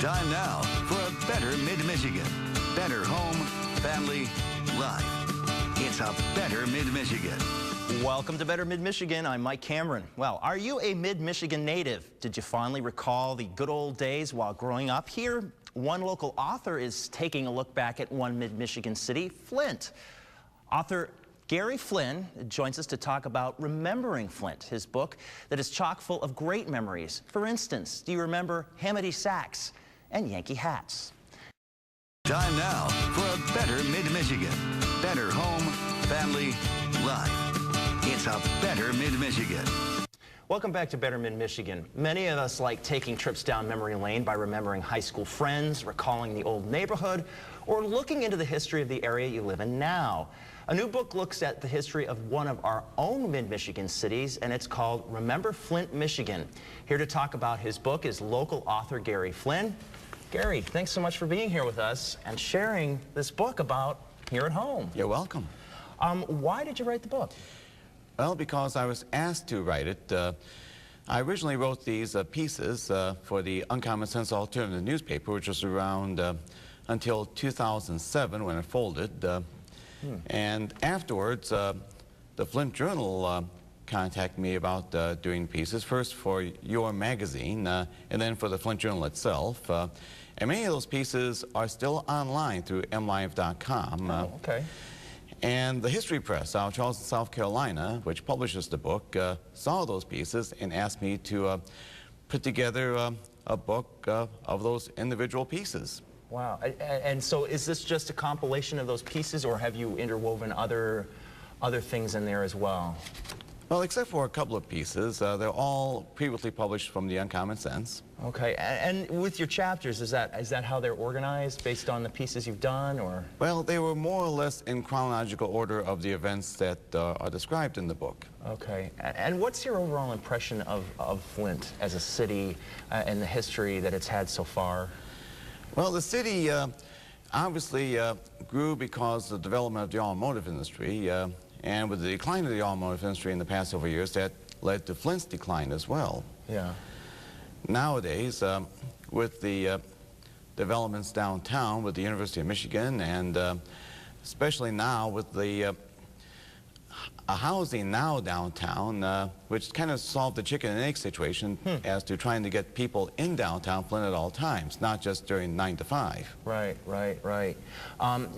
Time now for a better Mid-Michigan. Better home, family, life. It's a better Mid-Michigan. Welcome to Better Mid-Michigan. I'm Mike Cameron. Well, are you a Mid-Michigan native? Did you finally recall the good old days while growing up here? One local author is taking a look back at one Mid-Michigan city, Flint. Author Gary Flinn joins us to talk about Remembering Flint, his book that is chock full of great memories. For instance, do you remember Hamady Sacks and Yankee hats? Time now for a better Mid-Michigan. Better home, family, life. It's a better Mid-Michigan. Welcome back to Better Mid-Michigan. Many of us like taking trips down memory lane by remembering high school friends, recalling the old neighborhood, or looking into the history of the area you live in now. A new book looks at the history of one of our own Mid-Michigan cities, and it's called Remember Flint, Michigan. Here to talk about his book is local author Gary Flinn. Gary, thanks so much for being here with us and sharing this book about here at home. You're welcome. Why did you write the book? Well, because I was asked to write it. I originally wrote these pieces for the Uncommon Sense Alternative newspaper, which was around until 2007 when it folded. And afterwards, the Flint Journal contacted me about doing pieces, first for your magazine and then for the Flint Journal itself. And many of those pieces are still online through mlive.com. Oh, okay. And the History Press out of Charleston, South Carolina, which publishes the book, saw those pieces and asked me to put together a book of those individual pieces. Wow. And so is this just a compilation of those pieces, or have you interwoven other things in there as well? Well, except for a couple of pieces, they're all previously published from the Uncommon Sense. Okay. And with your chapters, is that how they're organized, based on the pieces you've done, or? Well, they were more or less in chronological order of the events that are described in the book. Okay. And what's your overall impression of Flint as a city and the history that it's had so far? Well, the city obviously grew because of the development of the automotive industry, and with the decline of the automotive industry in the past several years, that led to Flint's decline as well. Yeah. Nowadays, with the developments downtown with the University of Michigan, and especially now with the housing now downtown, which kind of solved the chicken and egg situation as to trying to get people in downtown Flint at all times, not just during 9 to 5. Right.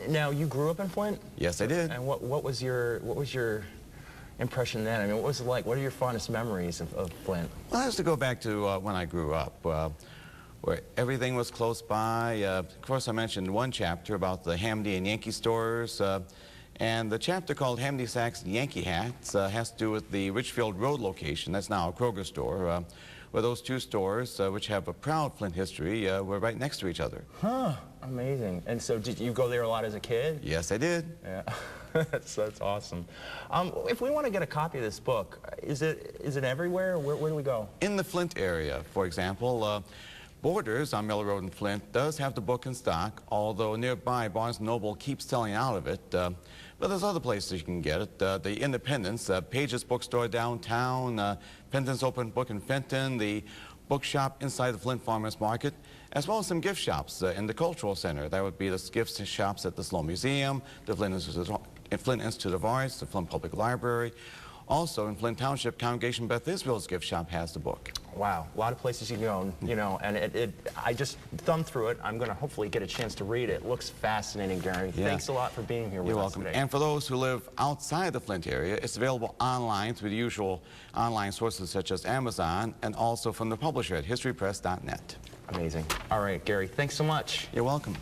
Now, you grew up in Flint? Yes, I did. And what was your impression then? I mean, what was it like? What are your fondest memories of Flint? Well, I have to go back to when I grew up, where everything was close by. Of course, I mentioned one chapter about the Hamady and Yankee stores. And the chapter called Hamady Sacks and Yankee Hats has to do with the Richfield Road location. That's now a Kroger store, where those two stores, which have a proud Flint history, were right next to each other. Huh, amazing. And so did you go there a lot as a kid? Yes, I did. Yeah, that's awesome. If we want to get a copy of this book, is it everywhere? Where do we go? In the Flint area, for example, Borders on Miller Road in Flint does have the book in stock, although nearby Barnes & Noble keeps selling out of it. But there's other places you can get it. The Independence, Page's Bookstore downtown, Penton's Open Book in Fenton, the bookshop inside the Flint Farmers Market, as well as some gift shops in the Cultural Center. That would be the gift shops at the Sloan Museum, the Flint Institute of Arts, the Flint Public Library. Also, in Flint Township, Congregation Beth Israel's gift shop has the book. Wow, a lot of places you can go, you know, and I just thumbed through it. I'm going to hopefully get a chance to read it. It looks fascinating, Gary. Yeah. Thanks a lot for being here with us today. You're welcome. And for those who live outside the Flint area, it's available online through the usual online sources such as Amazon, and also from the publisher at historypress.net. Amazing. All right, Gary, thanks so much. You're welcome.